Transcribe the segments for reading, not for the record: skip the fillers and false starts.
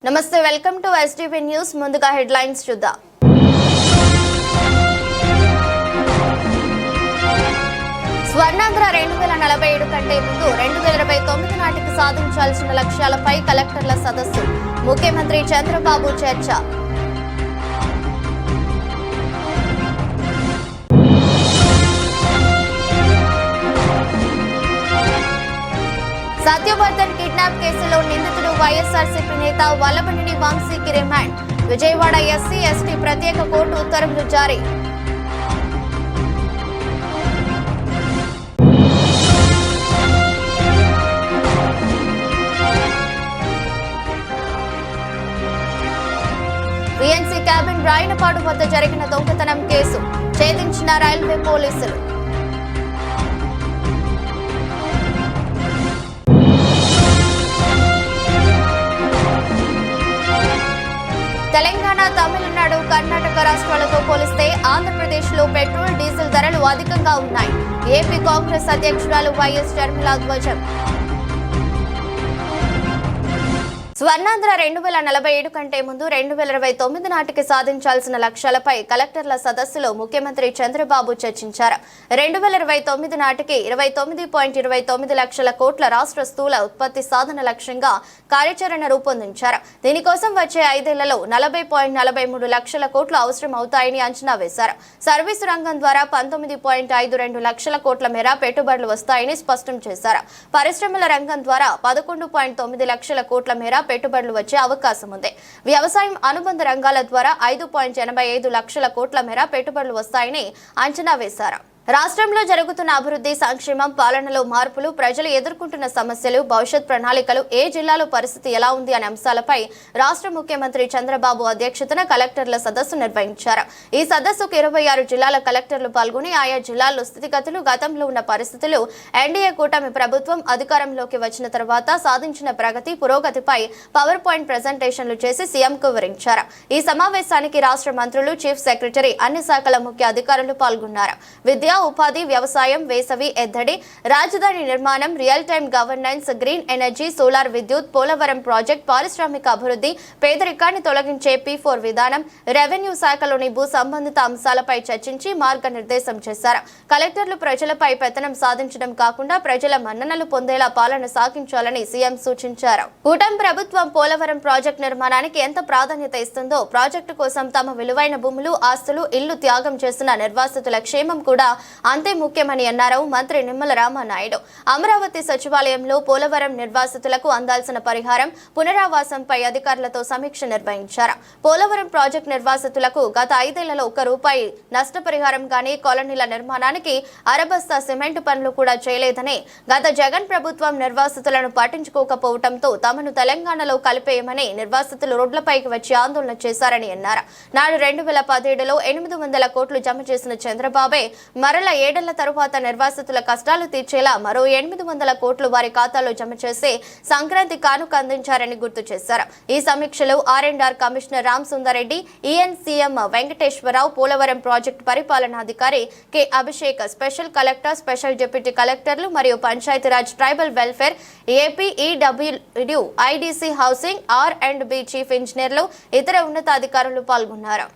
నమస్తే, welcome to STV news. ముందుగా headlines చూద్దాం. స్వర్ణాంధ్ర 2047 కంటే ముందు 2029 నాటికి సాధించాల్సిన లక్ష్యాలపై కలెక్టర్ల సదస్సు. ముఖ్యమంత్రి చంద్రబాబు చర్చ. సత్యవర్ధన్ కిడ్నాప్ కేసులో నిందితుడు వైఎస్ఆర్సీపీ నేత వల్లభనేని వంశీకి రిమాండ్. విజయవాడ ఎస్సీ ఎస్టీ ప్రత్యేక కోర్టు ఉత్తర్వులు జారీ. వీఎన్సీ క్యాబిన్ రాయనపాడు వద్ద జరిగిన దొంగతనం కేసు ఛేదించిన రైల్వే పోలీసులు. తెలంగాణ, తమిళనాడు, కర్ణాటక రాష్ట్రాలతో పోలిస్తే ఆంధ్రప్రదేశ్లో పెట్రోల్, డీజిల్ ధరలు అధికంగా ఉన్నాయి. ఏపీ కాంగ్రెస్ అధ్యక్షురాలు వైఎస్ షర్మిల ధ్వజం. స్వర్ణాంధ్ర 2047 కంటే ముందు 2029 నాటికి సాధించాల్సిన లక్ష్యాలపై కలెక్టర్ల సదస్సులో ముఖ్యమంత్రి చంద్రబాబు చర్చించారు. 2029 నాటికి 29.29 లక్షల కోట్ల రాష్ట్ర స్థూల ఉత్పత్తి సాధన లక్ష్యంగా కార్యాచరణ రూపొందించారు. దీనికోసం వచ్చే 5 ఏళ్లలో 40.43 లక్షల కోట్లు అవసరం అవుతాయని అంచనా వేశారు. సర్వీసు రంగం ద్వారా 19.52 లక్షల కోట్ల మేర పెట్టుబడులు వస్తాయని స్పష్టం చేశారు. పరిశ్రమల రంగం ద్వారా 11.9 లక్షల కోట్ల మేర పెట్టుబడులు వచ్చే అవకాశం ఉంది. వ్యవసాయం, అనుబంధ రంగాల ద్వారా 5.85 లక్షల కోట్ల మేర పెట్టుబడులు వస్తాయని అంచనా వేశారు. రాష్ట్రంలో జరుగుతున్న అభివృద్ధి, సంక్షేమం, పాలనలో మార్పులు, ప్రజలు ఎదుర్కొంటున్న సమస్యలు, భవిష్యత్ ప్రణాళికలు, ఏ జిల్లాలో పరిస్థితి ఎలా ఉంది అనే అంశాలపై రాష్ట్ర ముఖ్యమంత్రి చంద్రబాబు అధ్యక్షతన కలెక్టర్ల సదస్సు నిర్వహించారు. ఈ సదస్సుకు 26 జిల్లాల కలెక్టర్లు పాల్గొని ఆయా జిల్లాల్లో స్థితిగతులు, గతంలో ఉన్న పరిస్థితులు, ఎన్డీఏ కూటమి ప్రభుత్వం అధికారంలోకి వచ్చిన తర్వాత సాధించిన ప్రగతి, పురోగతిపై పవర్ పాయింట్ ప్రెజెంటేషన్లు చేసి సీఎంకు వివరించారు. ఈ సమావేశానికి రాష్ట్ర మంత్రులు, చీఫ్ సెక్రటరీ, అన్ని శాఖల ముఖ్య అధికారులు పాల్గొన్నారు. విద్య, ఉపాధి, వ్యవసాయం, వేసవి, ఎద్దడి, రాజధాని నిర్మాణం, real time governance, green energy, solar విద్యుత్, పోలవరం ప్రాజెక్ట్, పారిశ్రామిక అభివృద్ధి, పేదరికాన్ని తొలగించే P4 విధానం, రెవెన్యూ శాఖలోని భూ సంబంధిత అంశాలపై చర్చించి మార్గనిర్దేశం చేశారు. కలెక్టర్లు ప్రజలపై పెత్తనం సాధించడం కాకుండా ప్రజల మన్ననలు పొందేలా పాలన సాగించాలని సీఎం సూచించారు. కూటమి ప్రభుత్వం పోలవరం ప్రాజెక్టు నిర్మాణానికి ఎంత ప్రాధాన్యత ఇస్తుందో, ప్రాజెక్టు కోసం తమ విలువైన భూములు, ఆస్తులు, ఇల్లు త్యాగం చేస్తున్న నిర్వాసితుల క్షేమం కూడా అంతే ముఖ్యమని అన్నారు మంత్రి నిమ్మల రామానాయుడు. అమరావతి సచివాలయంలో పోలవరం నిర్వాసితులకు అందాల్సిన పరిహారం, పునరావాసంపై అధికారులతో సమీక్ష నిర్వహించారు. పోలవరం ప్రాజెక్టు నిర్వాసితులకు గత 5 ఏళ్లలో ₹1 నష్టపరిహారం గానీ, కాలనీల నిర్మాణానికి అరబస్తా సిమెంట్ పనులు కూడా చేయలేదని, గత జగన్ ప్రభుత్వం నిర్వాసితులను పట్టించుకోకపోవడంతో తమను తెలంగాణలో కలిపేయమని నిర్వాసితులు రోడ్లపైకి వచ్చి ఆందోళన చేశారని అన్నారు. నాడు 2017లో 800 కోట్లు జమ చేసిన చంద్రబాబే మరల 7 ఏళ్ల తరువాత నిర్వాసితుల కష్టాలు తీర్చేలా మరో 800 కోట్లు వారి ఖాతాలో జమ చేసి సంక్రాంతి కానుక అందించారని గుర్తు చేశారు. ఈ సమీక్షలో R&R commissioner Ram Sundar Reddy, ENCM Venkateswara Rao, Polavaram project పరిపాలనాధికారి K Abhishek, special collector, special deputy కలెక్టర్లు మరియు Panchayati Raj, tribal welfare, AP, EWD, IDC, housing, R&B chief ఇంజనీర్లు, ఇతర ఉన్నతాధికారులు పాల్గొన్నారు.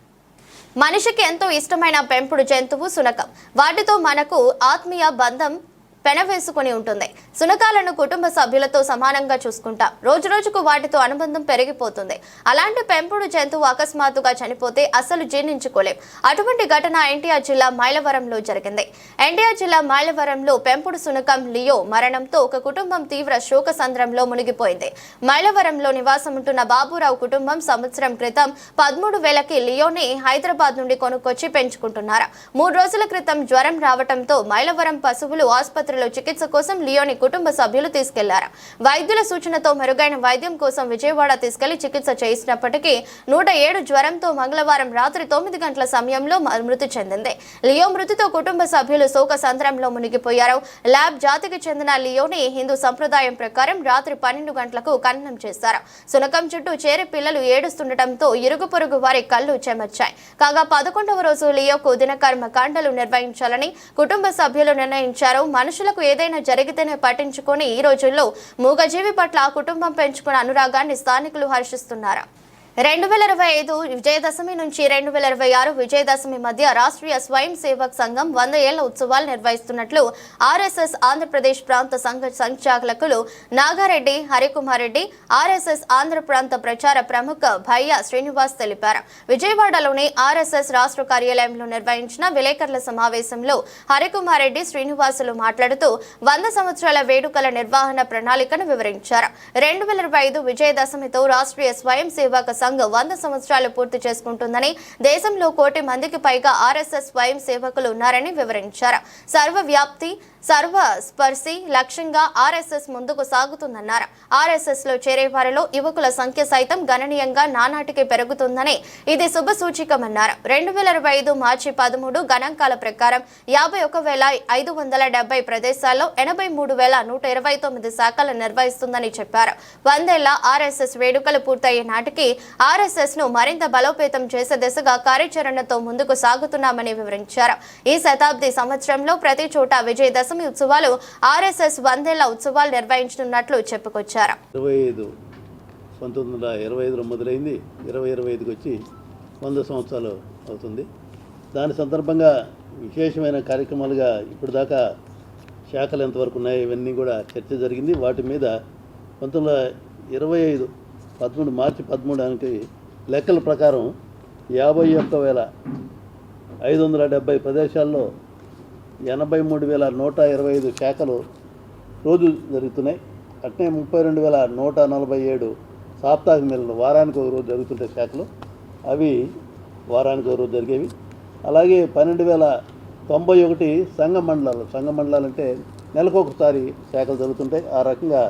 మనిషికి ఎంతో ఇష్టమైన పెంపుడు జంతువు శునకం. వాటితో మనకు ఆత్మీయ బంధం పెనవేసుకుని ఉంటుంది. శునకాలను కుటుంబ సభ్యులతో సమానంగా చూసుకుంటాం. రోజు రోజుకు వాటితో అనుబంధం పెరిగిపోతుంది. అలాంటి పెంపుడు జంతువు అకస్మాత్తుగా చనిపోతే అస్సలు జీర్ణించుకోలేం. అటువంటి ఘటన ఎన్టీఆర్ జిల్లా మైలవరంలో జరిగింది. ఎన్టీఆర్ జిల్లా మైలవరంలో పెంపుడు శునకం లియో మరణంతో ఒక కుటుంబం తీవ్ర శోక సంద్రంలో మునిగిపోయింది. మైలవరంలో నివాసం ఉంటున్న బాబురావు కుటుంబం సంవత్సరం క్రితం 13,000కి లియోని హైదరాబాద్ నుండి కొనుక్కొచ్చి పెంచుకుంటున్నారు. 3 రోజుల క్రితం జ్వరం రావడంతో మైలవరం పశువులు ఆసుపత్రి చికిత్స కోసం లియోని కుటుంబ సభ్యులు తీసుకెళ్లారు. వైద్యుల సూచనతో మెరుగైన వైద్యం కోసం విజయవాడ తీసుకెళ్లి చికిత్స చేసినప్పటికీ 107 జ్వరంతో మంగళవారం రాత్రి 9 గంటల సమయంలో మృతి చెందింది. లియో మృతితో కుటుంబ సభ్యులు శోక సంద్రంలో మునిగిపోయారు. ల్యాబ్ జాతికి చెందిన లియోని హిందూ సంప్రదాయం ప్రకారం రాత్రి 12 గంటలకు ఖననం చేశారు. శునకం చుట్టూ చేరి పిల్లలు ఏడుస్తుండటంతో ఇరుగు పొరుగు వారి కళ్లు చెమర్చాయి. కాగా 11వ రోజు లియోకు దినకర్మ కాండలు నిర్వహించాలని కుటుంబ సభ్యులు నిర్ణయించారు. మనుషులు మనుషులకు ఏదైనా జరిగితేనే పట్టించుకొని ఈ రోజుల్లో మూగజీవి పట్ల ఆ కుటుంబం పెంచుకున్న అనురాగాన్ని స్థానికులు హర్షిస్తున్నారు. 2025 విజయదశమి నుంచి 2026 విజయదశమి మధ్య రాష్ట్రీయ స్వయం సేవక్ సంఘం 100 ఏళ్ల ఉత్సవాలు నిర్వహిస్తున్నట్లు ఆర్ఎస్ఎస్ ఆంధ్రప్రదేశ్ ప్రాంత సంఘ సంచాలకులు నాగారెడ్డి హరికుమార్ రెడ్డి, ఆర్ఎస్ఎస్ ఆంధ్ర ప్రాంత ప్రచార ప్రముఖ భయ్య శ్రీనివాస్ తెలిపారు. విజయవాడలోని ఆర్ఎస్ఎస్ రాష్ట్ర కార్యాలయంలో నిర్వహించిన విలేకరుల సమావేశంలో హరికుమార్ రెడ్డి శ్రీనివాసులు మాట్లాడుతూ 100 సంవత్సరాల వేడుకల నిర్వహణ ప్రణాళికను వివరించారు. 2025 విజయదశమితో రాష్ట్రీయ స్వయం సేవక సంఘ్ 100 సంవత్సరాలు పూర్తి చేసుకుంటుందని, దేశంలో 1 కోటి మందికి పైగా ఆర్ఎస్ఎస్ స్వయం సేవకులు ఉన్నారని వివరించారు. సర్వవ్యాప్తి సర్వస్పర్శి లక్ష్యంగా ఆర్ఎస్ఎస్ ముందుకు సాగుతుందన్నారు. ఆర్ఎస్ఎస్ లో చేరే వారిలో యువకుల సంఖ్య సైతం గణనీయంగా నానాటికి పెరుగుతుందని ఇది శుభసూచికమన్నారు. 2025 మార్చి 13 గణాంకాల ప్రకారం 51,570 ప్రదేశాల్లో 83,129 శాఖలు నిర్వహిస్తుందని చెప్పారు. 100 ఏళ్ల ఆర్ఎస్ఎస్ వేడుకలు పూర్తయ్యే నాటికి ఆర్ఎస్ఎస్ ను మరింత బలోపేతం చేసే దిశగా కార్యాచరణతో ముందుకు సాగుతున్నామని వివరించారు. ఈ శతాబ్ది సంవత్సరంలో ప్రతి చోట విజయదశమి ఉత్సవాలు ఆర్ఎస్ఎస్ 100 ఏళ్ల ఉత్సవాలు నిర్వహించనున్నట్లు చెప్పుకొచ్చారు. 1925 మొదలైంది, 2025కి వచ్చి 100 సంవత్సరాలు అవుతుంది. దాని సందర్భంగా విశేషమైన కార్యక్రమాలుగా ఇప్పుడు దాకా శాఖలు ఎంతవరకు ఉన్నాయి ఇవన్నీ కూడా చర్చ జరిగింది. వాటి మీద 13 మార్చి 13 లెక్కల ప్రకారం 51,570 ప్రదేశాల్లో 83,125 శాఖలు రోజు జరుగుతున్నాయి. అట్నే 32,147 సాప్తాహిక మేళలు వారానికి ఒక రోజు జరుగుతుంటాయి శాఖలు, అవి వారానికి ఒక రోజు జరిగేవి. అలాగే 12,091 సంఘ మండలాలు అంటే నెలకొకసారి శాఖలు జరుగుతుంటాయి. ఆ రకంగా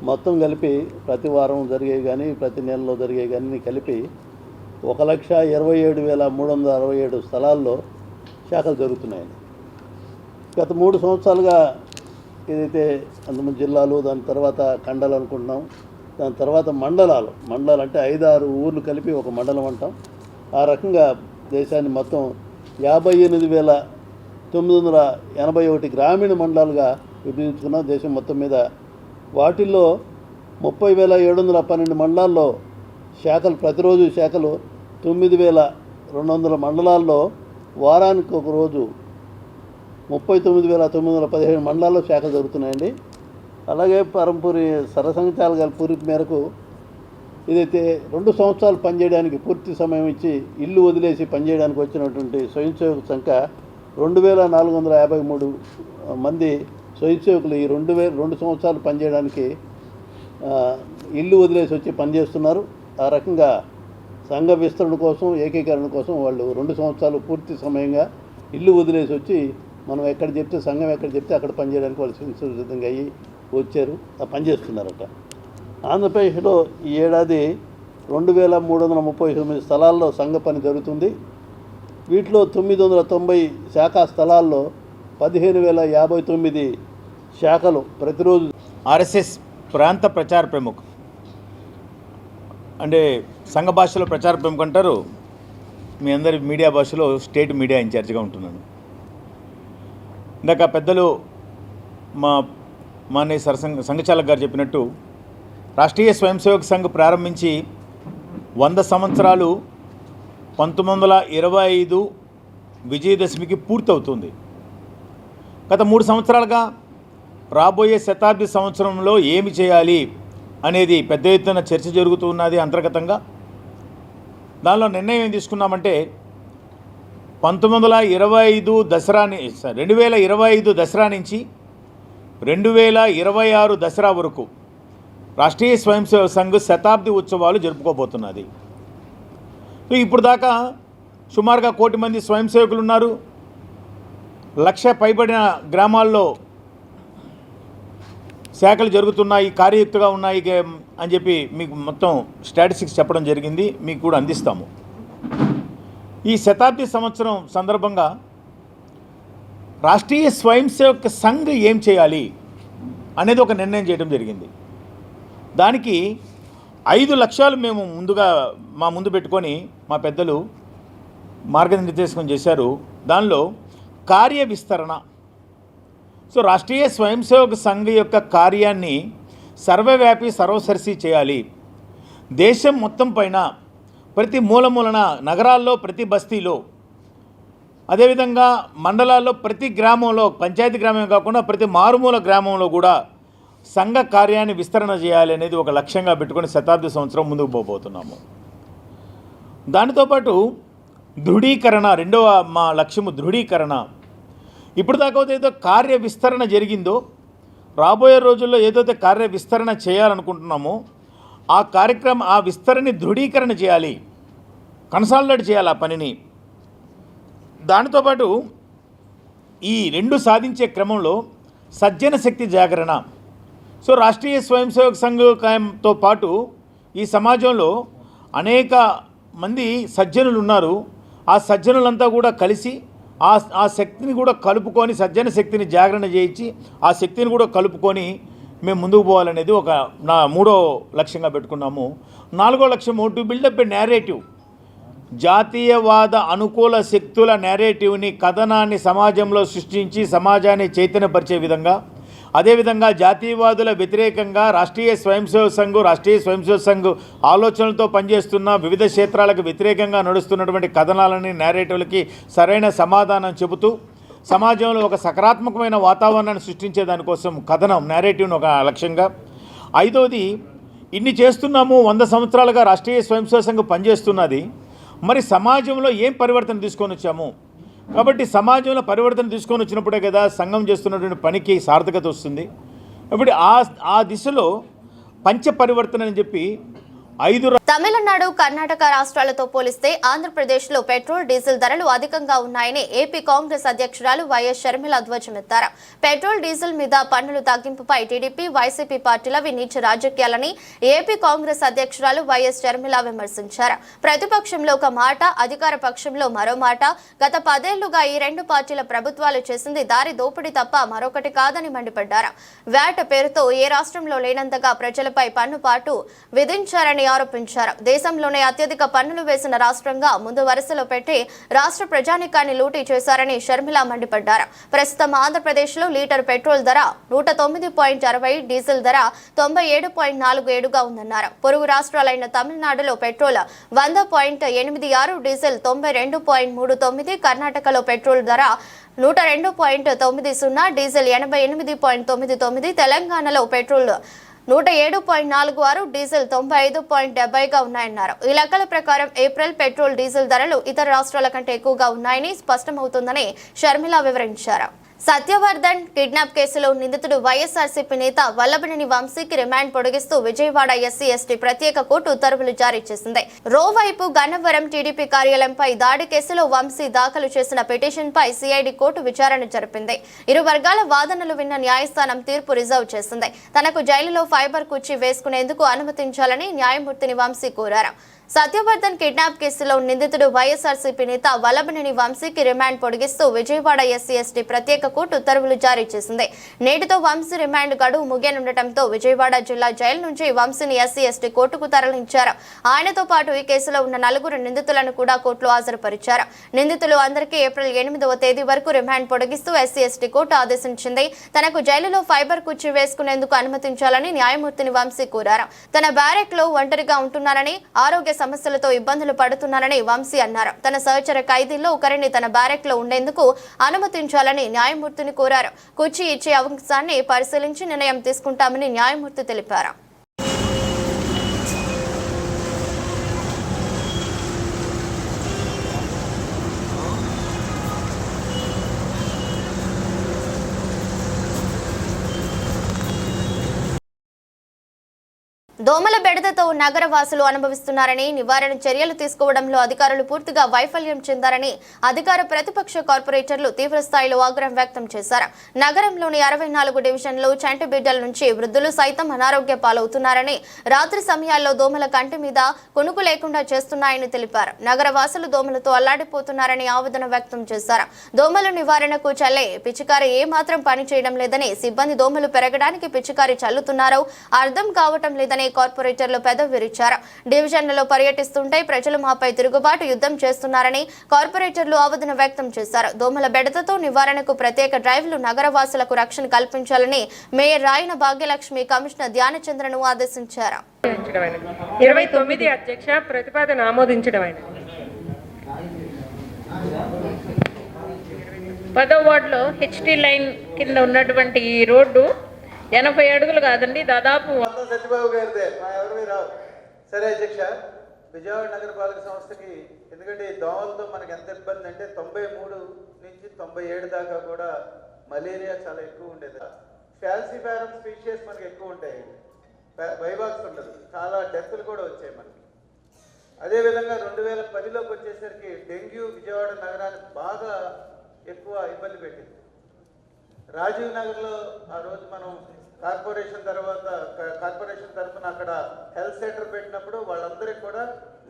మొత్తం కలిపి ప్రతి వారం జరిగేవి కానీ ప్రతి నెలలో జరిగేవి కానీ కలిపి 1,27,367 స్థలాల్లో శాఖలు జరుగుతున్నాయండి. గత 3 సంవత్సరాలుగా ఏదైతే అంతమంది జిల్లాలు, దాని తర్వాత ఖండాలు అనుకుంటున్నాం, దాని తర్వాత మండలాలు అంటే 5-6 ఊర్లు కలిపి ఒక మండలం అంటాం. ఆ రకంగా దేశాన్ని మొత్తం 58,981 గ్రామీణ మండలాలుగా విభజించుకున్నాం దేశం మొత్తం మీద. వాటిల్లో 30,712 మండలాల్లో శాఖలు, ప్రతిరోజు శాఖలు 9,200 మండలాల్లో వారానికి ఒక రోజు 39,917 మండలాల్లో శాఖలు జరుగుతున్నాయండి. అలాగే పరంపూరి సరసంఘచాలకుల పూర్తి మేరకు ఇదైతే 2 సంవత్సరాలు పనిచేయడానికి పూర్తి సమయం ఇచ్చి ఇల్లు వదిలేసి పనిచేయడానికి వచ్చినటువంటి స్వయం సేవకుల సంఖ్య 2,453 మంది స్వయం సేవకులు ఈ 2 సంవత్సరాలు పనిచేయడానికి ఇల్లు వదిలేసి వచ్చి పనిచేస్తున్నారు. ఆ రకంగా సంఘ విస్తరణ కోసం, ఏకీకరణ కోసం వాళ్ళు 2 సంవత్సరాలు పూర్తి సమయంగా ఇల్లు వదిలేసి వచ్చి మనం ఎక్కడ చెప్తే, సంఘం ఎక్కడ చెప్తే అక్కడ పనిచేయడానికి వాళ్ళు సిద్ధంగా అయ్యి వచ్చారు, పనిచేస్తున్నారట. ఆంధ్రప్రదేశ్లో ఈ ఏడాది 2,339 స్థలాల్లో సంఘ పని జరుగుతుంది. వీటిలో 990 శాఖా స్థలాల్లో 15,059 శాఖలు ప్రతిరోజు. ఆర్ఎస్ఎస్ ప్రాంత ప్రచార ప్రముఖ అంటే సంఘ భాషలో ప్రచార ప్రముఖ అంటారు, మీ అందరి మీడియా భాషలో స్టేట్ మీడియా ఇన్ఛార్జిగా ఉంటున్నాను. ఇందాక పెద్దలు మానే సంఘచాలక్ గారు చెప్పినట్టు రాష్ట్రీయ స్వయం సేవక్ సంఘ్ ప్రారంభించి 100 సంవత్సరాలు 1925 విజయదశమికి పూర్తవుతుంది. గత 3 సంవత్సరాలుగా రాబోయే శతాబ్ది సంవత్సరంలో ఏమి చేయాలి అనేది పెద్ద ఎత్తున చర్చ జరుగుతూ ఉన్నది అంతర్గతంగా. దానిలో నిర్ణయం ఏం తీసుకున్నామంటే 2025 దసరా నుంచి 2026 దసరా వరకు రాష్ట్రీయ స్వయం సేవక్ సంఘ్ శతాబ్ది ఉత్సవాలు జరుపుకోబోతున్నది. ఇప్పుడు దాకా సుమారుగా 1 కోటి మంది స్వయం సేవకులు ఉన్నారు. 1,00,000 పైబడిన గ్రామాల్లో శాఖలు జరుగుతున్నాయి, కార్యయుక్తగా ఉన్నాయి అని చెప్పి మీకు మొత్తం స్టాటిస్టిక్స్ చెప్పడం జరిగింది, మీకు కూడా అందిస్తాము. ఈ శతాబ్ది సంవత్సరం సందర్భంగా రాష్ట్రీయ స్వయం సేవక్ సంఘ్ ఏం చేయాలి అనేది ఒక నిర్ణయం చేయడం జరిగింది. దానికి 5 లక్ష్యాలు మేము మా ముందు పెట్టుకొని మా పెద్దలు మార్గనిర్దేశం చేశారు. దానిలో కార్య విస్తరణ, సో రాష్ట్రీయ స్వయం సేవక్ సంఘ్ యొక్క కార్యాన్ని సర్వవ్యాపి సర్వసర్సి చేయాలి. దేశం మొత్తం పైన ప్రతి మూలమూలన, నగరాల్లో ప్రతి బస్తీలో, అదేవిధంగా మండలాల్లో ప్రతి గ్రామంలో, పంచాయతీ గ్రామమే కాకుండా ప్రతి మారుమూల గ్రామంలో కూడా సంఘ కార్యాన్ని విస్తరణ చేయాలి అనేది ఒక లక్ష్యంగా పెట్టుకొని శతాబ్ది సంవత్సరం ముందుకు పోబోతున్నాము. దానితో పాటు దృఢీకరణ, రెండవ మా లక్ష్యము దృఢీకరణ. ఇప్పుడు దాకా ఏదో కార్య విస్తరణ జరిగిందో, రాబోయే రోజుల్లో ఏదైతే కార్య విస్తరణ చేయాలనుకుంటున్నామో ఆ కార్యక్రమం, ఆ విస్తరణని దృఢీకరణ చేయాలి, కన్సాలిడేట్ చేయాలి ఆ పనిని. దానితో పాటు ఈ రెండు సాధించే క్రమంలో సజ్జన శక్తి జాగరణ. సో రాష్ట్రీయ స్వయం సేవక్ సంఘంతో పాటు ఈ సమాజంలో అనేక మంది సజ్జనులు ఉన్నారు. ఆ సజ్జనులంతా కూడా కలిసి ఆ శక్తిని కూడా కలుపుకొని, సజ్జన శక్తిని జాగరణ చేయించి ఆ శక్తిని కూడా కలుపుకొని మేము ముందుకు పోవాలనేది ఒక నా మూడో లక్ష్యంగా పెట్టుకున్నాము. నాలుగో లక్ష్యము టు బిల్డప్ ఎ నేరేటివ్. జాతీయవాద అనుకూల శక్తుల నేరేటివ్ని, కథనాన్ని సమాజంలో సృష్టించి సమాజాన్ని చైతన్యపరిచే విధంగా, అదేవిధంగా జాతీయవాదుల వ్యతిరేకంగా రాష్ట్రీయ స్వయం సేవక్ సంఘ్ ఆలోచనలతో పనిచేస్తున్న వివిధ క్షేత్రాలకు వ్యతిరేకంగా నడుస్తున్నటువంటి కథనాలని, నేరేటివ్లకి సరైన సమాధానం చెబుతూ సమాజంలో ఒక సకారాత్మకమైన వాతావరణాన్ని సృష్టించే దానికోసం కథనం, నేరేటివ్ను ఒక లక్ష్యంగా. ఐదవది, ఇన్ని చేస్తున్నాము, 100 సంవత్సరాలుగా రాష్ట్రీయ స్వయం సేవక్ సంఘ్ పనిచేస్తున్నది, మరి సమాజంలో ఏం పరివర్తన తీసుకొని వచ్చాము? కాబట్టి సమాజంలో పరివర్తన తీసుకొని వచ్చినప్పుడే కదా సంఘం చేస్తున్నటువంటి పనికి సార్థకత వస్తుంది. ఇప్పుడు ఆ దిశలో పంచ పరివర్తన అని చెప్పి 5 తమిళనాడు, కర్ణాటక రాష్ట్రాలతో పోలిస్తే ఆంధ్రప్రదేశ్లో పెట్రోల్, డీజిల్ ధరలు అధికంగా ఉన్నాయని ఏపీ కాంగ్రెస్ అధ్యక్షురాలు వైఎస్ షర్మిల ధ్వజమెత్తారు. పెట్రోల్, డీజిల్ మీద పన్నుల తగ్గింపుపై టీడీపీ, వైసీపీ పార్టీలవి నీచ రాజకీయాలని ఏపీ కాంగ్రెస్ అధ్యక్షురాలు వైఎస్ షర్మిల విమర్శించారు. ప్రతిపక్షంలో ఒక మాట, అధికార పక్షంలో మరో మాట. గత 10 ఏళ్లుగా ఈ రెండు పార్టీల ప్రభుత్వాలు చేసింది దారి దోపిడీ తప్ప మరొకటి కాదని మండిపడ్డారు. వ్యాట్ పేరుతో ఏ రాష్ట్రంలో లేనంతగా ప్రజలపై పన్నుపాటు విధించారని ఆరోపించారు. దేశంలోనే అత్యధిక పన్నులు వేసిన రాష్ట్రంగా ముందు వరుసలో పెట్టి రాష్ట్ర ప్రజానికాన్ని లూటీ చేశారని షర్మిల మండిపడ్డారు. ప్రస్తుతం ఆంధ్రప్రదేశ్లో లీటర్ పెట్రోల్ ధర 109.60, డీజిల్ ధర 97.47గా ఉందన్నారు. పొరుగు రాష్ట్రాలైన తమిళనాడులో పెట్రోల్ 100.86, డీజిల్ 92.39, కర్ణాటకలో పెట్రోల్ ధర 102.90, డీజిల్ 88.99, తెలంగాణలో పెట్రోల్ 107.46, డీజిల్ 95.70గా ఉన్నాయన్నారు. ఈ లెక్కల ప్రకారం ఏప్రిల్ పెట్రోల్, డీజిల్ ధరలు ఇతర రాష్ట్రాల కంటే ఎక్కువగా ఉన్నాయని స్పష్టమవుతుందని షర్మిల వివరించారు. సత్యవర్ధన్ కిడ్నాప్ కేసులో నిందితుడు వైఎస్ఆర్సీపీ నేత వల్లభనేని వంశీకి రిమాండ్ పొడిగిస్తూ విజయవాడ ఎస్సీ/ఎస్టీ ప్రత్యేక కోర్టు ఉత్తర్వులు జారీ చేసింది. రోవైపు గన్నవరం టీడీపీ కార్యాలయంపై దాడి కేసులో వంశీ దాఖలు చేసిన పిటిషన్పై సిఐడి కోర్టు విచారణ జరిపింది. ఇరు వర్గాల వాదనలు విన్న న్యాయస్థానం తీర్పు రిజర్వ్ చేసింది. తనకు జైలులో ఫైబర్ కుర్చీ వేసుకునేందుకు అనుమతించాలని న్యాయమూర్తిని వంశీ కోరారు. సత్యవర్ధన్ కిడ్నాప్ కేసులో నిందితుడు వైఎస్ఆర్సీపీ నేత వల్లభనేని వంశీకి రిమాండ్ పొడిగిస్తూ విజయవాడ ఎస్సీ/ఎస్టీ ప్రత్యేక కోర్టు ఉత్తర్వులు జారీ చేసింది. నేటితో వంశీ రిమాండ్ గడువు ముగియనుండటంతో విజయవాడ జిల్లా జైలు నుంచి వంశీని ఎస్సీ/ఎస్టీ కోర్టుకు తరలించారు. ఆయనతో పాటు ఈ కేసులో ఉన్న 4 నిందితులను కూడా కోర్టులో హాజరుపరిచారు. నిందితులు అందరికీ ఏప్రిల్ 8వ తేదీ వరకు రిమాండ్ పొడిగిస్తూ ఎస్సీ/ఎస్టీ కోర్టు ఆదేశించింది. తనకు జైలులో ఫైబర్ కుర్చీ వేసుకునేందుకు అనుమతించాలని న్యాయమూర్తిని వంశీ కోరారు. తన బ్యారెక్ లో ఒంటరిగా ఉంటున్నారని, ఆరోగ్య సమస్యలతో ఇబ్బందులు పడుతున్నారని వంశీ అన్నారు. తన సహచర ఖైదీల్లో ఒకరిని తన బ్యారెక్ లో ఉండేందుకు అనుమతించాలని న్యాయమూర్తిని కోరారు. కుర్చీ ఇచ్చే అంశాన్ని పరిశీలించి నిర్ణయం తీసుకుంటామని న్యాయమూర్తి తెలిపారు. దోమల బెడదతో నగరవాసులు అనుభవిస్తున్నారని, నివారణ చర్యలు తీసుకోవడంలో అధికారులు పూర్తిగా వైఫల్యం చెందారని అధికార ప్రతిపక్ష కార్పొరేటర్లు తీవ్రస్థాయిలో ఆగ్రహం వ్యక్తం చేశారు. నగరంలోని 64 డివిజన్లు చంటి బిడ్డల నుంచి వృద్ధులు సైతం అనారోగ్య పాలవుతున్నారని, రాత్రి సమయాల్లో దోమల కంటి మీద కొనుకు లేకుండా చేస్తున్నాయని తెలిపారు. నగరవాసులు దోమలతో అల్లాడిపోతున్నారని ఆవేదన వ్యక్తం చేశారు. దోమల నివారణకు చల్లే పిచికారి ఏ మాత్రం పని చేయడం లేదని, సిబ్బంది దోమలు పెరగడానికి పిచికారి చల్లుతున్నారో అర్థం కావటం లేదని కార్పొరేటర్లు పెదవి విరిచారు. డివిజన్లలో పర్యటిస్తుంటే ప్రజలు మాపై తిరుగుబాటు యుద్ధం చేస్తున్నారని కార్పొరేటర్లు ఆవేదన వ్యక్తం చేశారు. దోమల బెడదతో నివారణకు ప్రత్యేక డ్రైవ్లు నగరవాసులకు రక్షణ కల్పించాలని మేయర్ రాయన భాగ్యలక్ష్మి కమిషనర్ ధ్యానచంద్రను ఆదేశించారు. 29 అధ్యక్ష ప్రతిపాదన ఆమోదించడమైనది. 10వ వార్డులో హెచ్టీ లైన్ కింద ఉన్నటువంటి ఈ రోడ్డు 80 అడుగులు కాదండి, దాదాపు సత్యబాబు గారిదే, మా ఎవరు రావు. సరే అధ్యక్ష, విజయవాడ నగరపాలక సంస్థకి ఎందుకంటే ఈ దోమలతో మనకి ఎంత ఇబ్బంది అంటే 93 నుంచి 97 దాకా కూడా మలేరియా చాలా ఎక్కువ ఉండేది. ఫ్యాల్సిఫారం స్పీషియస్ మనకి ఎక్కువ ఉంటాయి, వైవాక్స్ ఉండదు, చాలా డెత్లు కూడా వచ్చాయి మనకి. అదేవిధంగా 2010లోకి వచ్చేసరికి డెంగ్యూ విజయవాడ నగరాన్ని బాగా ఎక్కువ ఇబ్బంది పెట్టింది. రాజీవ్ నగర్లో ఆ రోజు మనం కార్పొరేషన్ తరఫున అక్కడ హెల్త్ సెంటర్ పెట్టినప్పుడు వాళ్ళందరికీ కూడా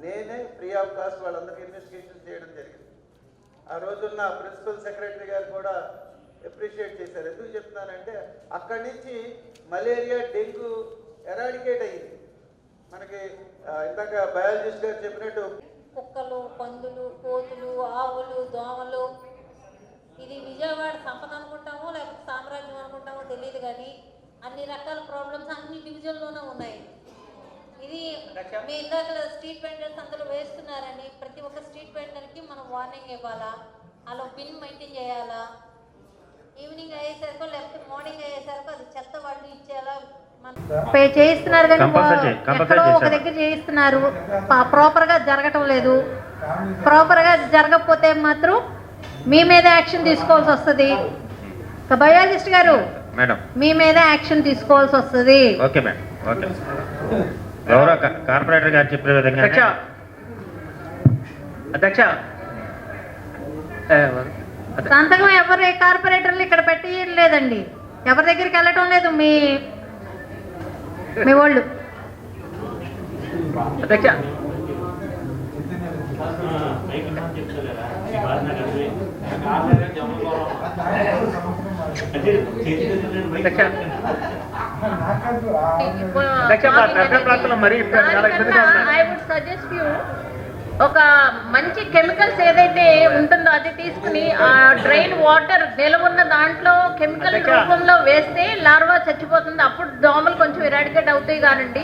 నేనే ఫ్రీ ఆఫ్ కాస్ట్ వాళ్ళందరికీ ఇన్వెస్టిగేషన్ చేయడం జరిగింది. ఆ రోజున్న ప్రిన్సిపల్ సెక్రటరీ గారు కూడా అప్రిషియేట్ చేశారు. ఎందుకు చెప్తున్నానంటే అక్కడి నుంచి మలేరియా డెంగ్యూ ఎరాడికేట్ అయ్యింది. మనకి ఇందాక బయాలజిస్ట్ గారు చెప్పినట్టు కుక్కలు, పందులు, కోతులు, ఆవులు, దోమలు, ఇది విజయవాడ సంపద అనుకుంటామో లేకపోతే సామ్రాజ్యం అనుకుంటామో తెలియదు, కానీ అన్ని రకాల ప్రాబ్లమ్స్ అన్ని డివిజన్లోనే ఉన్నాయి. ఇది మీ ఇందాక స్ట్రీట్ వెండర్స్ అందరూ వేస్తున్నారని ప్రతి ఒక్క స్ట్రీట్ వెండర్కి మనం వార్నింగ్ ఇవ్వాలా, అలా బిల్ మెయింటైన్ చేయాలా, ఈవినింగ్ అయ్యేసరికి లేకపోతే మార్నింగ్ అయ్యేసరికి అది చెత్త వాళ్ళు ఇచ్చేలా పే చేయిస్తున్నారు. కానీ ఎక్కడో ఒక దగ్గర చేయిస్తున్నారు, ప్రాపర్గా జరగటం లేదు. ప్రాపర్గా జరగకపోతే మాత్రం మీ మీద యాక్షన్ తీసుకోవాల్సి వస్తుంది. బయాలజిస్ట్ గారు మేడం, మీ మీద యాక్షన్ తీసుకోవాల్సి వస్తుంది. Okay madam, okay. గౌరవ కార్పొరేటర్ గారు చెప్పిన విధంగా అధ్యక్ష సంతకం ఎవరు కార్పొరేటర్లు ఇక్కడ పెట్టి లేదండి, ఎవరి దగ్గరికి వెళ్ళటం లేదు మీ వాళ్ళు. అధ్యక్ష ఒక మంచి కెమికల్స్ ఏదైతే ఉంటుందో అది తీసుకుని ఆ డ్రైన్ వాటర్ నిలవున్న దాంట్లో కెమికల్ రూపంలో వేస్తే లార్వా చచ్చిపోతుంది. అప్పుడు దోమలు కొంచెం ఇరాడికేట్ అవుతాయి. కానండి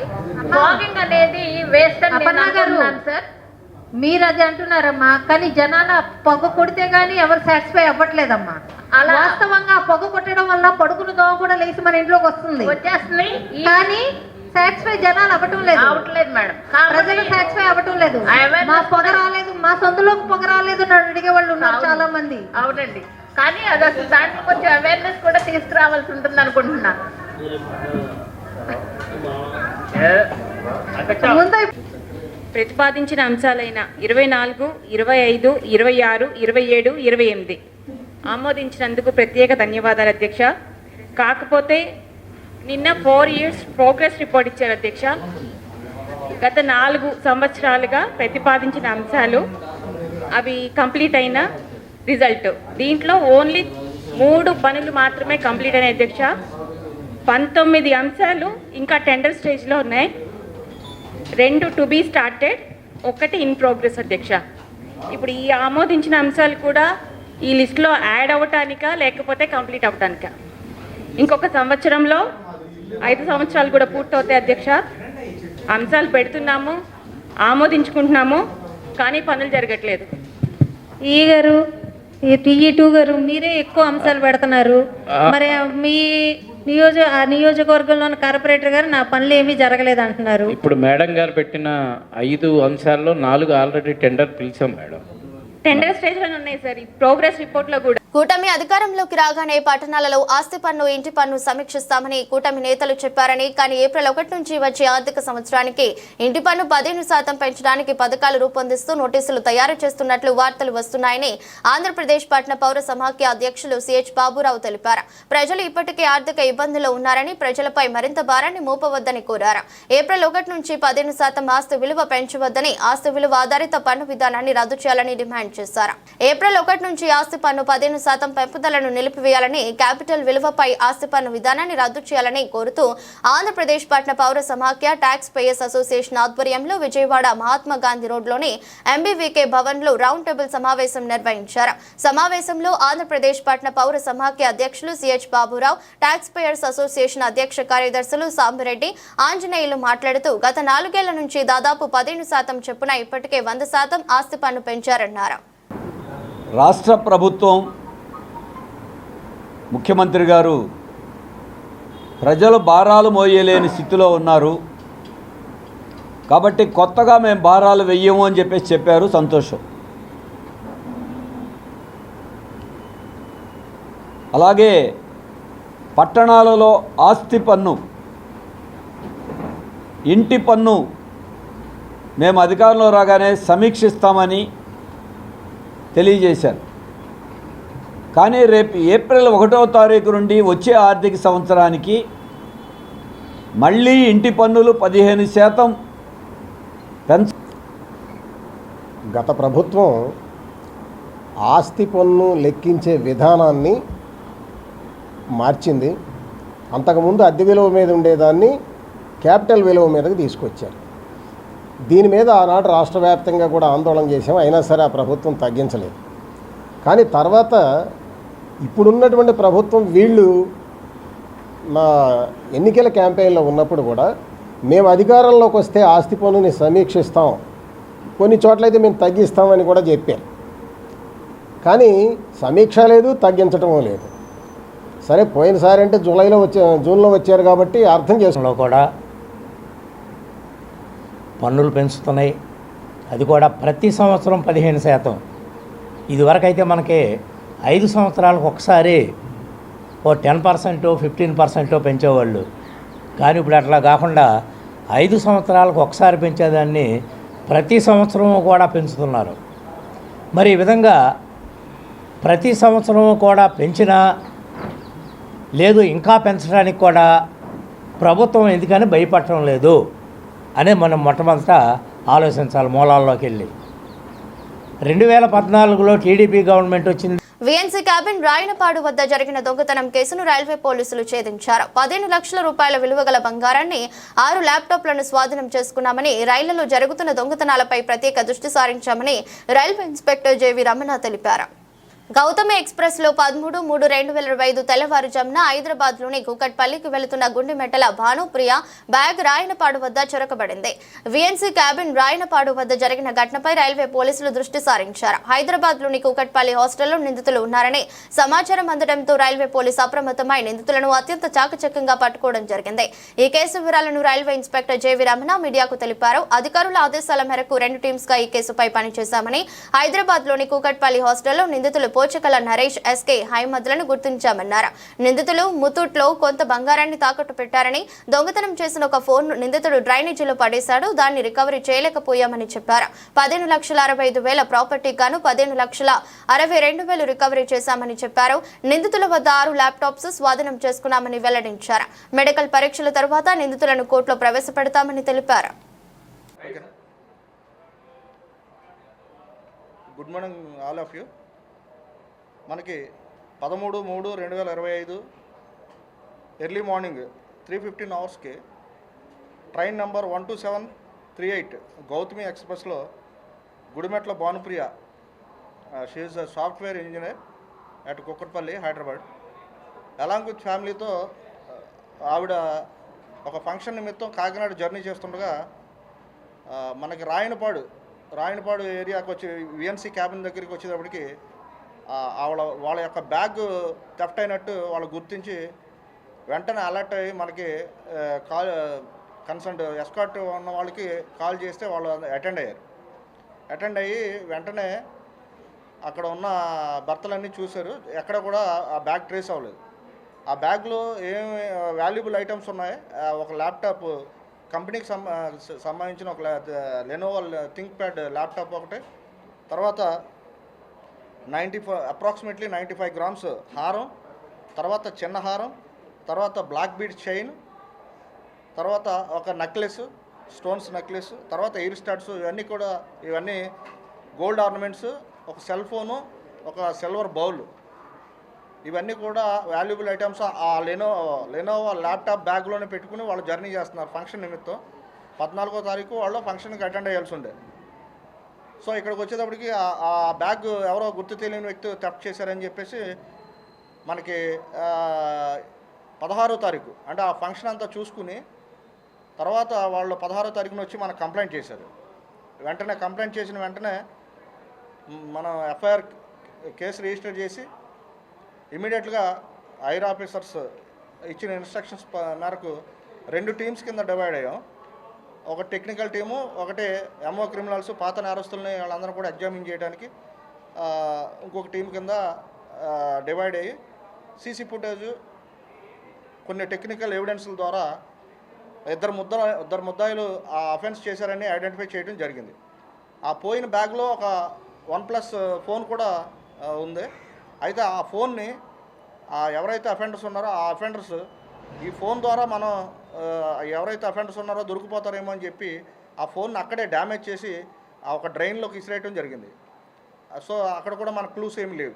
ఫాగింగ్ అనేది వేస్ట్ అని సార్ మీరు అది అంటున్నారమ్మా, కానీ జనాల పొగ కొడితే గానీ ఎవరు సాటిస్ఫై అవ్వట్లేదమ్మా. అలా వాస్తవంగా పొగ కొట్టడం వల్ల పడుకున్న దోమ కూడా లేచి మన ఇంట్లోకి వచ్చేస్తుంది, కానీ సాటిస్ఫై జనాలు అవ్వటం లేదు మేడం. ప్రజలు సాటిస్ఫై అవ్వటం లేదు. మా పొగ రాలేదు, మా సొంతలోకి పొగ రాలేదు అని అడిగే వాళ్ళు ఉన్నారు చాలా మంది. అవునండి, కానీ అది అసలు దాంట్లో కొంచెం అవేర్నెస్ కూడా తీసుకురావాల్సి ఉంటుంది అనుకుంటున్నా. ప్రతిపాదించిన అంశాలైన 24, 25, 26, 27, 28 ఆమోదించినందుకు ప్రత్యేక ధన్యవాదాలు అధ్యక్ష. కాకపోతే నిన్న 4 years ప్రోగ్రెస్ రిపోర్ట్ ఇచ్చారు అధ్యక్ష. గత 4 సంవత్సరాలుగా ప్రతిపాదించిన అంశాలు అవి కంప్లీట్ అయిన రిజల్ట్. దీంట్లో ఓన్లీ 3 పనులు మాత్రమే కంప్లీట్ అయినాయి అధ్యక్ష. 19 అంశాలు ఇంకా టెండర్ స్టేజ్లో ఉన్నాయి. 2 to be started, 1 in progress అధ్యక్ష. ఇప్పుడు ఈ ఆమోదించిన అంశాలు కూడా ఈ లిస్టులో యాడ్ అవ్వటానికా లేకపోతే కంప్లీట్ అవ్వటానికా? ఇంకొక సంవత్సరంలో 5 సంవత్సరాలు కూడా పూర్తవుతాయి అధ్యక్ష. అంశాలు పెడుతున్నాము, ఆమోదించుకుంటున్నాము, కానీ పనులు జరగట్లేదు. ఈ గారు టీఈ2 గారు మీరే ఎక్కువ అంశాలు పెడుతున్నారు. మరి మీ నియోజకవర్గంలోని కార్పొరేటర్ గారు నా పనులు ఏమీ జరగలేదు అంటున్నారు. ఇప్పుడు మేడం గారు పెట్టిన 5 అంశాల్లో 4 ఆల్రెడీ టెండర్ పిలిచాం మేడం. టెండర్ స్టేజ్లోనే ఉన్నాయి సార్. ఈ ప్రోగ్రెస్ రిపోర్ట్లో కూడా కూటమి అధికారంలోకి రాగానే పట్టణాలలో ఆస్తి పన్ను, ఇంటి పన్ను సమీక్షిస్తామని కూటమి నేతలు చెప్పారని, కానీ ఏప్రిల్ 1 నుంచి వచ్చే ఆర్థిక సంవత్సరానికి ఇంటి పన్ను 15% పెంచడానికి పథకాలు రూపొందిస్తూ నోటీసులు తయారు చేస్తున్నట్లు వార్తలు వస్తున్నాయని ఆంధ్రప్రదేశ్ పట్టణ పౌర సమాఖ్య అధ్యక్షులు సిహెచ్ బాబురావు తెలిపారు. ప్రజలు ఇప్పటికే ఆర్థిక ఇబ్బందుల్లో ఉన్నారని, ప్రజలపై మరింత భారాన్ని మోపవద్దని కోరారు. ఏప్రిల్ 1 నుంచి 15% ఆస్తి విలువ పెంచవద్దని, ఆస్తి విలువ ఆధారిత పన్ను విధానాన్ని రద్దు చేయాలని డిమాండ్ డిమాండ్ చేశారు. ఏప్రిల్ 1 నుంచి ఆస్తి పన్ను 15% పెంపుదలను నిలిపివేయాలని, క్యాపిటల్ విలువపై ఆస్తి పన్ను విధానాన్ని రద్దు చేయాలని కోరుతూ ఆంధ్రప్రదేశ్ పట్టణ పౌర సమాఖ్య ట్యాక్స్ పేయర్స్ అసోసియేషన్ ఆధ్వర్యంలో విజయవాడ మహాత్మా గాంధీ రోడ్లోని ఎంబీవీకే భవన్లో రౌండ్ టేబుల్ సమావేశం నిర్వహించారు. సమావేశంలో ఆంధ్రప్రదేశ్ పట్టణ పౌర సమాఖ్య అధ్యక్షులు CH Baburao, taxpayers association అధ్యక్ష కార్యదర్శులు సాంబిరెడ్డి, ఆంజనేయులు మాట్లాడుతూ గత 4 ఏళ్ల నుంచి దాదాపు 15% చొప్పున ఇప్పటికే 100% ఆస్తి పన్ను పెంచారన్నారు. రాష్ట్ర ప్రభుత్వం ముఖ్యమంత్రి గారు ప్రజలు భారాలు మోయలేని స్థితిలో ఉన్నారు కాబట్టి కొత్తగా మేము భారాలు వెయ్యము అని చెప్పారు. సంతోషం. అలాగే పట్టణాలలో ఆస్తి పన్ను, ఇంటి పన్ను మేము అధికారంలో రాగానే సమీక్షిస్తామని తెలియజేశారు. కానీ రేపు ఏప్రిల్ 1వ తారీఖు నుండి వచ్చే ఆర్థిక సంవత్సరానికి మళ్ళీ ఇంటి పన్నులు 15% గత ప్రభుత్వం ఆస్తి పన్ను లెక్కించే విధానాన్ని మార్చింది. అంతకుముందు అద్దె విలువ మీద ఉండేదాన్ని క్యాపిటల్ విలువ మీదకి తీసుకొచ్చారు. దీని మీద ఆనాడు రాష్ట్ర వ్యాప్తంగా కూడా ఆందోళన చేసాం. అయినా సరే ఆ ప్రభుత్వం తగ్గించలేదు. కానీ తర్వాత ఇప్పుడున్నటువంటి ప్రభుత్వం వీళ్ళు నా ఎన్నికల క్యాంపెయిన్లో ఉన్నప్పుడు కూడా మేము అధికారంలోకి వస్తే ఆస్తి పన్నుని సమీక్షిస్తాం, కొన్ని చోట్లయితే మేము తగ్గిస్తామని కూడా చెప్పారు. కానీ సమీక్ష లేదు, తగ్గించటం లేదు. సరే పోయినసారి అంటే జూన్లో వచ్చారు కాబట్టి అర్థం చేసుకున్నాం. కూడా పన్నులు పెంచుతున్నాయి, అది కూడా ప్రతి సంవత్సరం 15%. ఇదివరకైతే మనకి 5 సంవత్సరాలకు ఒకసారి 10%, 15% పెంచేవాళ్ళు. కానీ ఇప్పుడు అట్లా కాకుండా 5 సంవత్సరాలకు ఒకసారి పెంచేదాన్ని ప్రతి సంవత్సరం కూడా పెంచుతున్నారు. మరి ఈ విధంగా ప్రతి సంవత్సరం కూడా పెంచినా లేదు, ఇంకా పెంచడానికి కూడా ప్రభుత్వం ఎందుకని భయపడటం లేదు అని మనం మొట్టమొదట ఆలోచించాలి మూలాల్లోకి వెళ్ళి. 2014లో టీడీపీ గవర్నమెంట్ వచ్చింది. వీఎన్సీ క్యాబిన్ రాయనపాడు వద్ద జరిగిన దొంగతనం కేసును రైల్వే పోలీసులు ఛేదించారు. 15 లక్షల రూపాయల విలువగల బంగారాన్ని, 6 ల్యాప్టాప్లను స్వాధీనం చేసుకున్నామని, రైళ్లలో జరుగుతున్న దొంగతనాలపై ప్రత్యేక దృష్టి సారించామని రైల్వే ఇన్స్పెక్టర్ జేవి రమణ తెలిపారు. గౌతమి ఎక్స్ప్రెస్ లో 13/3/2025 తెల్లవారుజామున హైదరాబాద్లోని కూకట్పల్లికి వెళుతున్న గుండిమెట్టల భానుప్రియ బ్యాగ్ రాయనపాడు వద్ద చొరకబడింది. వీఎన్సీ క్యాబిన్ రాయనపాడు వద్ద జరిగిన ఘటనపై రైల్వే పోలీసులు దృష్టి సారించారు. హైదరాబాద్లోని కూకట్పల్లి హాస్టల్లో నిందితులు ఉన్నారని సమాచారం అందడంతో రైల్వే పోలీసు అప్రమత్తమై నిందితులను అత్యంత చాకచక్యంగా పట్టుకోవడం జరిగింది. ఈ కేసు వివరాలను రైల్వే ఇన్స్పెక్టర్ జేవి రమణ మీడియాకు తెలిపారు. అధికారుల ఆదేశాల మేరకు 2 టీమ్స్ గా ఈ కేసుపై పనిచేశామని, హైదరాబాద్లోని కూకట్పల్లి హాస్టల్లో నిందితులు పోచకల నరేష్, ఎస్కే హైమద్లను గుర్తించామన్నారు. నిందితులు ముతూట్లో కొంత బంగారాన్ని తాకట్టు పెట్టారని, దొంగతనం చేసిన ఒక ఫోన్ నిందితుడు డ్రైనేజీలో పడేశాడు, దాన్ని రికవరీ చేయలేకపోయామని చెప్పారు. 15,65,000 ప్రాపర్టీ గాను 15,62,000 రికవరీ చేశామని చెప్పారు. నిందితుల వద్ద 6 ల్యాప్టాప్స్ స్వాధీనం చేసుకున్నామని వెల్లడించారు. మెడికల్ పరీక్షల తర్వాత నిందితులను కోర్టులో ప్రవేశపెడతామని తెలిపారు. Good morning all of you. మనకి 13/3/2025 ఎర్లీ మార్నింగ్ 3:15 అవర్స్కి ట్రైన్ నెంబర్ 12738 గౌతమి ఎక్స్ప్రెస్లో Gudimetla Bhanupriya, she is a software engineer at Kukatpally, Hyderabad, along with ఫ్యామిలీతో ఆవిడ ఒక ఫంక్షన్ నిమిత్తం కాకినాడ జర్నీ చేస్తుండగా మనకి రాయనపాడు ఏరియాకి వచ్చి విఎన్సీ క్యాబిన్ దగ్గరికి వచ్చేటప్పటికి వాళ్ళ యొక్క బ్యాగ్ థెఫ్ట్ అయినట్టు వాళ్ళు గుర్తించి వెంటనే అలర్ట్ అయ్యి మనకి కన్సర్న్ ఎస్కార్ట్ ఉన్న వాళ్ళకి కాల్ చేస్తే వాళ్ళు అటెండ్ అయ్యి వెంటనే అక్కడ ఉన్న భర్తలన్నీ చూశారు. ఎక్కడ కూడా ఆ బ్యాగ్ ట్రేస్ అవ్వలేదు. ఆ బ్యాగ్లో ఏమి వాల్యుబుల్ ఐటమ్స్ ఉన్నాయి, ఒక ల్యాప్టాప్, కంపెనీకి సంబంధించిన ఒక లెనోవో థింక్ ప్యాడ్ ల్యాప్టాప్ ఒకటి, తర్వాత అప్రాక్సిమేట్లీ 95 గ్రామ్స్ హారం, తర్వాత చిన్న హారం, తర్వాత బ్లాక్ బీడ్ చైన్, తర్వాత ఒక నెక్లెస్, స్టోన్స్ నెక్లెస్, తర్వాత ఎయిర్ స్టాడ్స్, ఇవన్నీ గోల్డ్ ఆర్నమెంట్స్ ఒక సెల్ ఫోను, ఒక సిల్వర్ బౌల్, ఇవన్నీ కూడా వాల్యుబుల్ ఐటమ్స్ ఆ లెనోవో ల్యాప్టాప్ బ్యాగ్లోనే పెట్టుకుని వాళ్ళు జర్నీ చేస్తున్నారు ఫంక్షన్ నిమిత్తం. 14వ తారీఖు వాళ్ళు ఫంక్షన్కి అటెండ్ అయ్యాల్సి ఉండే. సో ఇక్కడికి వచ్చేటప్పటికి ఆ బ్యాగ్ ఎవరో గుర్తు తెలియని వ్యక్తి థెఫ్ట్ చేశారని చెప్పేసి మనకి 16వ తారీఖు అంటే ఆ ఫంక్షన్ అంతా చూసుకుని తర్వాత వాళ్ళు 16వ తారీఖున వచ్చి మనకు కంప్లైంట్ చేశారు. వెంటనే కంప్లైంట్ చేసిన వెంటనే మనం ఎఫ్ఐఆర్ కేసు రిజిస్టర్ చేసి ఇమీడియట్గా ఐర్ ఆఫీసర్స్ ఇచ్చిన ఇన్స్ట్రక్షన్స్ మేరకు 2 టీమ్స్ కింద డివైడ్ అయ్యాం. ఒక టెక్నికల్ టీము, ఒకటి ఎంఓ క్రిమినల్స్ పాత నేరస్తుల్ని వాళ్ళందరూ కూడా ఎగ్జామిన్ చేయడానికి ఇంకొక టీం కింద డివైడ్ అయ్యి సీసీ ఫుటేజ్, కొన్ని టెక్నికల్ ఎవిడెన్స్ల ద్వారా ఇద్దరు ముద్దాయిలు ఆ అఫెన్స్ చేశారని ఐడెంటిఫై చేయడం జరిగింది. ఆ పోయిన బ్యాగ్లో ఒక OnePlus ఫోన్ కూడా ఉంది. అయితే ఆ ఫోన్ని ఎవరైతే అఫెండర్స్ ఉన్నారో ఆ అఫెండర్స్ ఈ ఫోన్ ద్వారా మనం ఎవరైతే అఫెండర్స్ ఉన్నారో దొరికిపోతారేమో అని చెప్పి ఆ ఫోన్ని అక్కడే డ్యామేజ్ చేసి ఆ ఒక డ్రైన్లోకి ఇసిరేయటం జరిగింది. సో అక్కడ కూడా మన క్లూస్ ఏమి లేవు.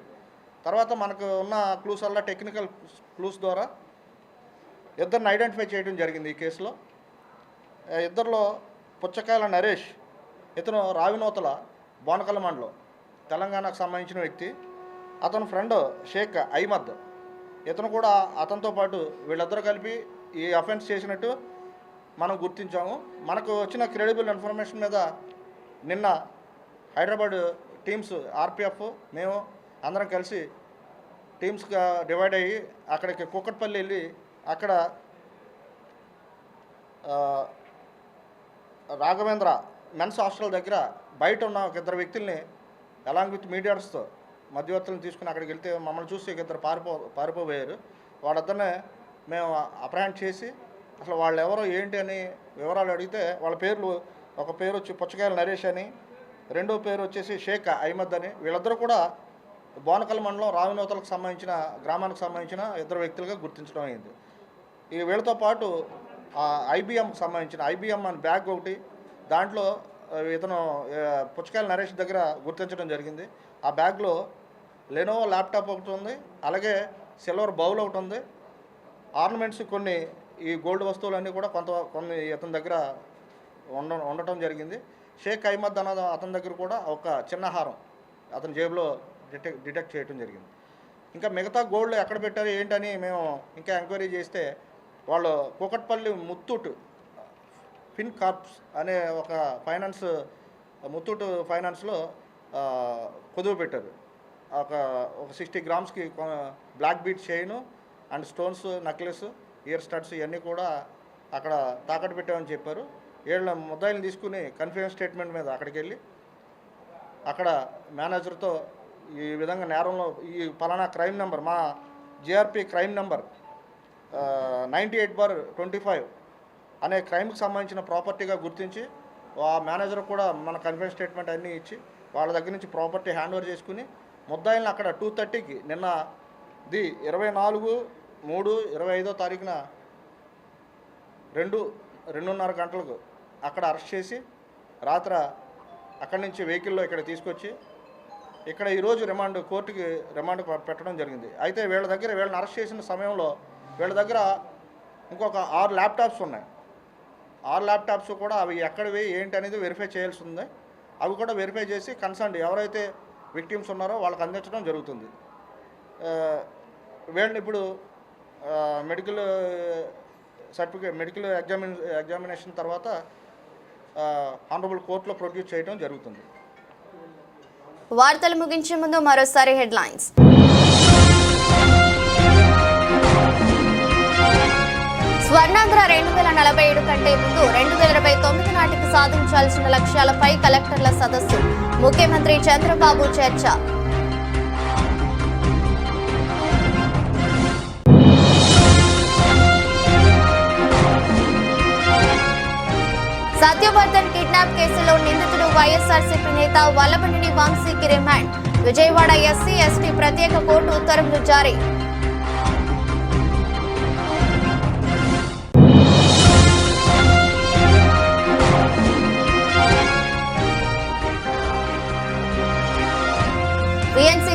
తర్వాత మనకు ఉన్న క్లూస్ వల్ల టెక్నికల్ క్లూస్ ద్వారా ఇద్దరిని ఐడెంటిఫై చేయడం జరిగింది. ఈ కేసులో ఇద్దరిలో పుచ్చకాయల నరేష్, ఇతను రావినోతల బోనకల్ మండలం తెలంగాణకు సంబంధించిన వ్యక్తి. అతని ఫ్రెండ్ షేక్ అహ్మద్, ఇతను కూడా అతనితో పాటు వీళ్ళిద్దరూ కలిపి ఈ అఫెన్స్ చేసినట్టు మనం గుర్తించాము. మనకు వచ్చిన క్రెడిబుల్ ఇన్ఫర్మేషన్ మీద నిన్న హైదరాబాద్ టీమ్స్ ఆర్పిఎఫ్ మేము అందరం కలిసి టీమ్స్గా డివైడ్ అయ్యి అక్కడికి కూకట్పల్లి వెళ్ళి అక్కడ రాఘవేంద్ర మెన్స్ హాస్టల్ దగ్గర బయట ఉన్న ఒక 2 వ్యక్తుల్ని అలాంగ్ విత్ మీడియాస్తో మధ్యవర్తులను తీసుకుని అక్కడికి వెళ్తే మమ్మల్ని చూసి 2 పారిపోయారు. వాళ్ళిద్దరినే మేము అప్రహెండ్ చేసి అసలు వాళ్ళు ఎవరో ఏంటి అని వివరాలు అడిగితే వాళ్ళ పేర్లు, ఒక పేరు వచ్చి పుచ్చకాయల నరేష్ అని, రెండో పేరు వచ్చేసి షేక్ అహ్మద్ అని. వీళ్ళిద్దరూ కూడా బోనకల్ మండలం రావినోతలకు సంబంధించిన గ్రామానికి సంబంధించిన 2 వ్యక్తులుగా గుర్తించడం అయింది. ఈ వీళ్ళతో పాటు ఐబిఎంకి సంబంధించిన ఐబిఎం అని బ్యాగ్ ఒకటి, దాంట్లో ఇతను పుచ్చకాయల నరేష్ దగ్గర గుర్తించడం జరిగింది. ఆ బ్యాగ్లో లెనోవో ల్యాప్టాప్ ఒకటి ఉంది, అలాగే సిల్వర్ బౌల్ ఒకటి ఉంది, ఆర్నమెంట్స్ కొన్ని ఈ గోల్డ్ వస్తువులన్నీ కూడా కొన్ని ఇతని దగ్గర ఉండటం జరిగింది. షేక్ అహ్మద్ అన్న అతని దగ్గర కూడా ఒక చిన్న హారం అతని జేబులో డిటెక్ట్ చేయడం జరిగింది. ఇంకా మిగతా గోల్డ్ ఎక్కడ పెట్టారు ఏంటని మేము ఇంకా ఎంక్వైరీ చేస్తే వాళ్ళు కూకట్పల్లి ముత్తూట్ ఫిన్ కార్ప్స్ అనే ఒక ఫైనాన్స్, ముత్తూట్ ఫైనాన్స్లో కుదువ పెట్టారు. ఒక 60 గ్రామ్స్కి black bead chain and stones, necklace, ear studs ఇవన్నీ కూడా అక్కడ తాకట్టు పెట్టామని చెప్పారు. 7 ముద్దాయిలను తీసుకుని కన్ఫిడెన్స్ స్టేట్మెంట్ మీద అక్కడికి వెళ్ళి అక్కడ మేనేజర్తో ఈ విధంగా నేరంలో ఈ పలానా క్రైమ్ నెంబర్, మా జిఆర్పి క్రైమ్ నెంబర్ 98/25 అనే క్రైమ్కి సంబంధించిన ప్రాపర్టీగా గుర్తించి ఆ మేనేజర్ కూడా మన కన్ఫిడెన్స్ స్టేట్మెంట్ అన్నీ ఇచ్చి వాళ్ళ దగ్గర నుంచి ప్రాపర్టీ హ్యాండ్ ఓవర్ చేసుకుని ముద్దాయిలను అక్కడ 2:30కి నిన్న 24/3/25 తారీఖున 2:30 గంటలకు అక్కడ అరెస్ట్ చేసి రాత్ర అక్కడి నుంచి వెహికల్లో ఇక్కడ తీసుకొచ్చి ఇక్కడ ఈరోజు కోర్టుకి రిమాండ్ పెట్టడం జరిగింది. అయితే వీళ్ళని అరెస్ట్ చేసిన సమయంలో వీళ్ళ దగ్గర ఇంకొక 6 ల్యాప్టాప్స్ ఉన్నాయి. 6 ల్యాప్టాప్స్ కూడా అవి ఎక్కడివి ఏంటి అనేది వెరిఫై చేయాల్సి ఉంది. అవి కూడా వెరిఫై చేసి కన్సర్న్ ఎవరైతే విక్టిమ్స్ ఉన్నారో వాళ్ళకి అందించడం జరుగుతుంది. వీళ్ళని ఇప్పుడు మెడికల్ ఎగ్జామినేషన్ తర్వాత ఆనరబుల్ కోర్టులో ప్రొడ్యూస్ చేయడం జరుగుతుంది. వార్తలు ముగించే ముందు మరోసారి హెడ్లైన్స్. స్వర్ణాంధ్ర 2047 కంటే ముందు 2029 నాటికి సాధించాల్సిన లక్ష్యాలపై కలెక్టర్ల సదస్సు, ముఖ్యమంత్రి చంద్రబాబు చర్చ. సత్యవర్ధన్ కిడ్నాప్ కేసులో నిందితుడు వైఎస్ఆర్సీపీ నేత వల్లభనేని వంశీకి రిమాండ్. విజయవాడ ఎస్సీ ఎస్టీ ప్రత్యేక కోర్టు ఉత్తర్వులు జారీ.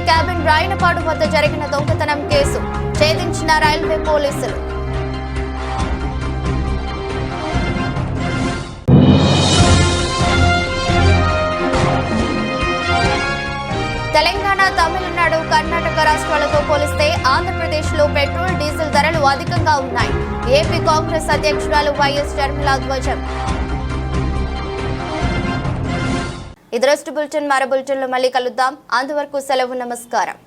క్యాబిన్ రాయనపాడు వద్ద జరిగిన దొంగతనం కేసు ఛేదించిన రైల్వే పోలీసులు. తెలంగాణ, తమిళనాడు, కర్ణాటక రాష్ట్రాలతో పోలిస్తే ఆంధ్రప్రదేశ్లో పెట్రోల్, డీజిల్ ధరలు అధికంగా ఉన్నాయి. ఏపీ కాంగ్రెస్ అధ్యక్షురాలు వైఎస్ షర్మిల ధ్వజం. ఇది బులెటిన్. మరో బులెటిన్లో మళ్ళీ కలుద్దాం. అంతవరకు సెలవు. నమస్కారం.